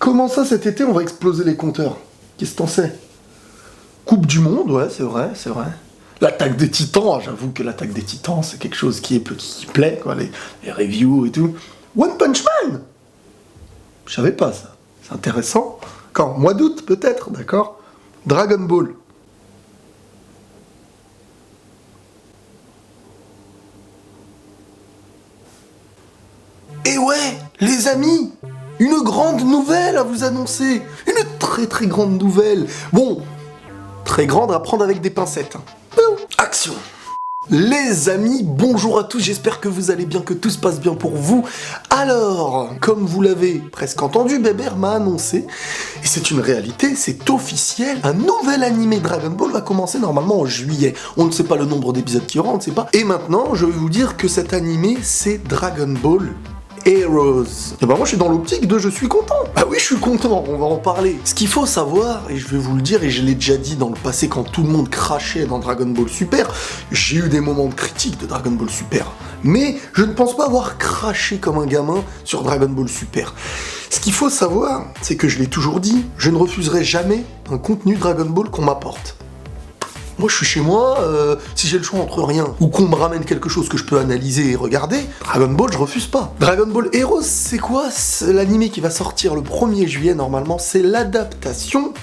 Comment ça, cet été, on va exploser les compteurs? Qu'est-ce que t'en sais? Coupe du Monde, ouais, c'est vrai, c'est vrai. L'attaque des Titans, j'avoue que l'attaque des Titans, c'est quelque chose qui plaît, quoi, les reviews et tout. One Punch Man! Je savais pas ça. C'est intéressant. Quand? Mois d'août, peut-être, d'accord? Dragon Ball. Et ouais, les amis, une grande nouvelle à vous annoncer. Une très très grande nouvelle. Bon, très grande à prendre avec des pincettes. Action! Les amis, bonjour à tous, j'espère que vous allez bien, que tout se passe bien pour vous. Alors, comme vous l'avez presque entendu, Bébert m'a annoncé, et c'est une réalité, c'est officiel, un nouvel animé Dragon Ball va commencer normalement en juillet. On ne sait pas le nombre d'épisodes qui aura, on ne sait pas. Et maintenant, je vais vous dire que cet animé, c'est Dragon Ball Heroes. Et bah moi je suis dans l'optique de je suis content. Bah oui je suis content, on va en parler. Ce qu'il faut savoir, et je vais vous le dire, et je l'ai déjà dit dans le passé quand tout le monde crachait dans Dragon Ball Super, j'ai eu des moments de critique de Dragon Ball Super. Mais je ne pense pas avoir craché comme un gamin sur Dragon Ball Super. Ce qu'il faut savoir, c'est que je l'ai toujours dit, je ne refuserai jamais un contenu Dragon Ball qu'on m'apporte. Moi, je suis chez moi, si j'ai le choix entre rien, ou qu'on me ramène quelque chose que je peux analyser et regarder, Dragon Ball, je refuse pas. Dragon Ball Heroes, c'est quoi? C'est l'animé qui va sortir le 1er juillet, normalement, c'est l'adaptation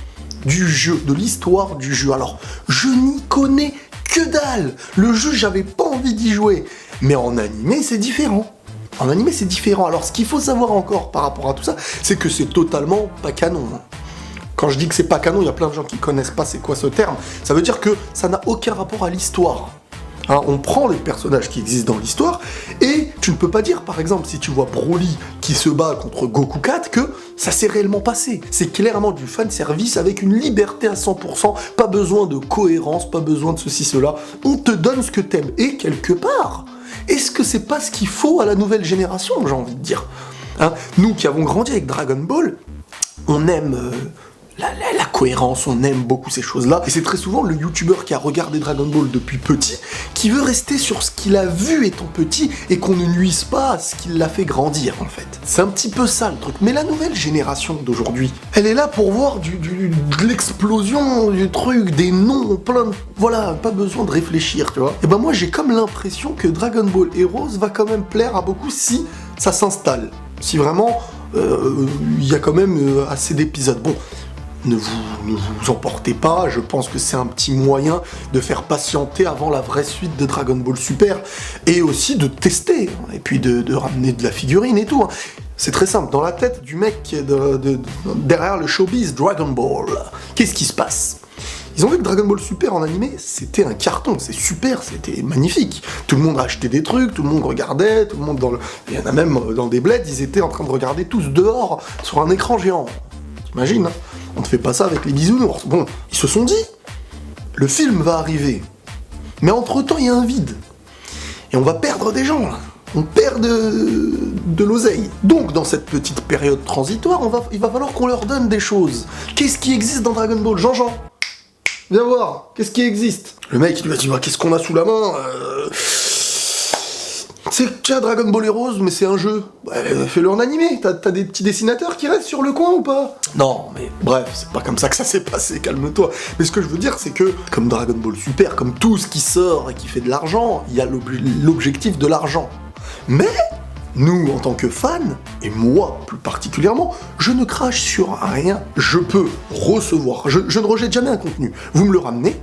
du jeu, de l'histoire du jeu. Alors, je n'y connais que dalle. Le jeu, j'avais pas envie d'y jouer. Mais en animé, c'est différent. En animé, c'est différent. Alors, ce qu'il faut savoir encore par rapport à tout ça, c'est que c'est totalement pas canon. Quand je dis que c'est pas canon, il y a plein de gens qui connaissent pas c'est quoi ce terme. Ça veut dire que ça n'a aucun rapport à l'histoire. Hein, on prend les personnages qui existent dans l'histoire, et tu ne peux pas dire, par exemple, si tu vois Broly qui se bat contre Goku 4, que ça s'est réellement passé. C'est clairement du fanservice avec une liberté à 100%, pas besoin de cohérence, pas besoin de ceci, cela. On te donne ce que t'aimes. Et quelque part, est-ce que c'est pas ce qu'il faut à la nouvelle génération, j'ai envie de dire, hein, nous qui avons grandi avec Dragon Ball, on aime... La cohérence, on aime beaucoup ces choses-là. Et c'est très souvent le youtubeur qui a regardé Dragon Ball depuis petit, qui veut rester sur ce qu'il a vu étant petit, et qu'on ne nuise pas à ce qui l'a fait grandir, en fait. C'est un petit peu ça, le truc. Mais la nouvelle génération d'aujourd'hui, elle est là pour voir de l'explosion du truc, des noms, plein de... Voilà, pas besoin de réfléchir, tu vois. Et ben moi, j'ai comme l'impression que Dragon Ball Heroes va quand même plaire à beaucoup si ça s'installe. Si vraiment, il y a quand même assez d'épisodes. Bon... Ne vous emportez pas, je pense que c'est un petit moyen de faire patienter avant la vraie suite de Dragon Ball Super, et aussi de tester, et puis de ramener de la figurine et tout. Hein. C'est très simple, dans la tête du mec derrière le showbiz Dragon Ball, qu'est-ce qui se passe? Ils ont vu que Dragon Ball Super en animé, c'était un carton, c'est super, c'était magnifique. Tout le monde achetait des trucs, tout le monde regardait, tout le monde il y en a même dans des bleds, ils étaient en train de regarder tous dehors, sur un écran géant. T'imagines, hein? On ne fait pas ça avec les bisounours. Bon, ils se sont dit, le film va arriver. Mais entre-temps, il y a un vide. Et on va perdre des gens, là. On perd de l'oseille. Donc, dans cette petite période transitoire, il va falloir qu'on leur donne des choses. Qu'est-ce qui existe dans Dragon Ball? Jean-Jean, viens voir, qu'est-ce qui existe? Le mec, il lui a dit, qu'est-ce qu'on a sous la main? C'est tiens, Dragon Ball Heroes, mais c'est un jeu. Ouais, fais-le en animé, t'as des petits dessinateurs qui restent sur le coin ou pas? Non, mais bref, c'est pas comme ça que ça s'est passé, calme-toi. Mais ce que je veux dire, c'est que, comme Dragon Ball Super, comme tout ce qui sort et qui fait de l'argent, il y a l'objectif de l'argent. Mais, nous, en tant que fans, et moi plus particulièrement, je ne crache sur rien. Je peux recevoir, je ne rejette jamais un contenu. Vous me le ramenez,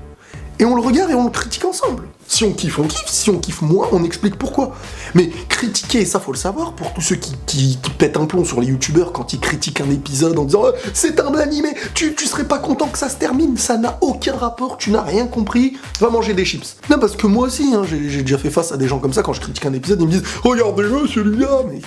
et on le regarde et on le critique ensemble. Si on kiffe, on kiffe. Si on kiffe moins, on explique pourquoi. Mais critiquer, ça faut le savoir, pour tous ceux qui pètent un plomb sur les youtubeurs quand ils critiquent un épisode en disant « C'est un animé, tu serais pas content que ça se termine, ça n'a aucun rapport, tu n'as rien compris, va manger des chips. » Non, parce que moi aussi, hein, j'ai déjà fait face à des gens comme ça, quand je critique un épisode, ils me disent « Regardez-le, celui-là !» Mais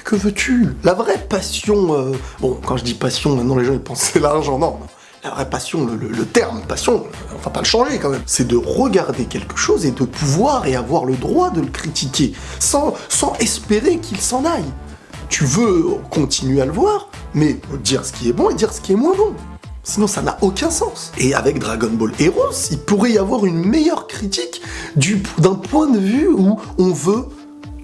que veux-tu? La vraie passion... Bon, quand je dis passion, maintenant les gens ils pensent c'est l'argent, non. La vraie passion, le terme passion, on va pas le changer quand même. C'est de regarder quelque chose et de pouvoir et avoir le droit de le critiquer, sans espérer qu'il s'en aille. Tu veux continuer à le voir, mais dire ce qui est bon et dire ce qui est moins bon. Sinon ça n'a aucun sens. Et avec Dragon Ball Heroes, il pourrait y avoir une meilleure critique d'un point de vue où on veut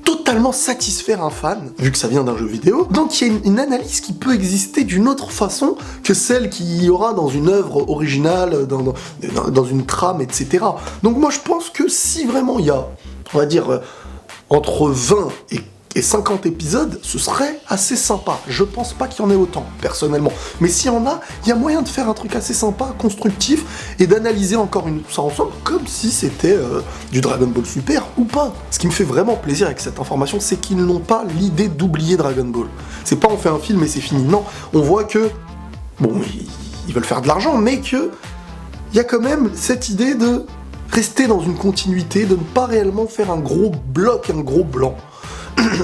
totalement satisfaire un fan, vu que ça vient d'un jeu vidéo. Donc il y a une analyse qui peut exister d'une autre façon que celle qu'il y aura dans une œuvre originale, dans une trame, etc. Donc moi je pense que si vraiment il y a, on va dire, entre 20 et 50 épisodes, ce serait assez sympa. Je pense pas qu'il y en ait autant, personnellement. Mais s'il y en a, il y a moyen de faire un truc assez sympa, constructif, et d'analyser encore ça ensemble, comme si c'était du Dragon Ball Super ou pas. Ce qui me fait vraiment plaisir avec cette information, c'est qu'ils n'ont pas l'idée d'oublier Dragon Ball. C'est pas on fait un film et c'est fini. Non, on voit que, bon, ils veulent faire de l'argent, mais que il y a quand même cette idée de rester dans une continuité, de ne pas réellement faire un gros bloc, un gros blanc.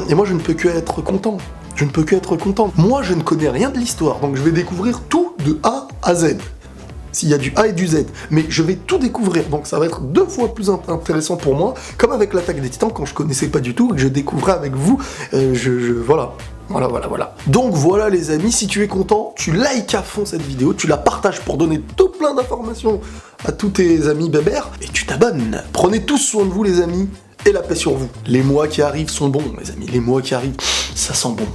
Et moi je ne peux que être content. Je ne peux que être content. Moi je ne connais rien de l'histoire, donc je vais découvrir tout de A à Z. S'il y a du A et du Z. Mais je vais tout découvrir, donc ça va être 2 fois plus intéressant pour moi, comme avec l'Attaque des Titans, quand je connaissais pas du tout, que je découvrais avec vous. Voilà. Voilà. Donc voilà les amis, si tu es content, tu likes à fond cette vidéo, tu la partages pour donner tout plein d'informations à tous tes amis bébères, et tu t'abonnes. Prenez tous soin de vous les amis, et la paix sur vous. Les mois qui arrivent sont bons, mes amis. Les mois qui arrivent, ça sent bon.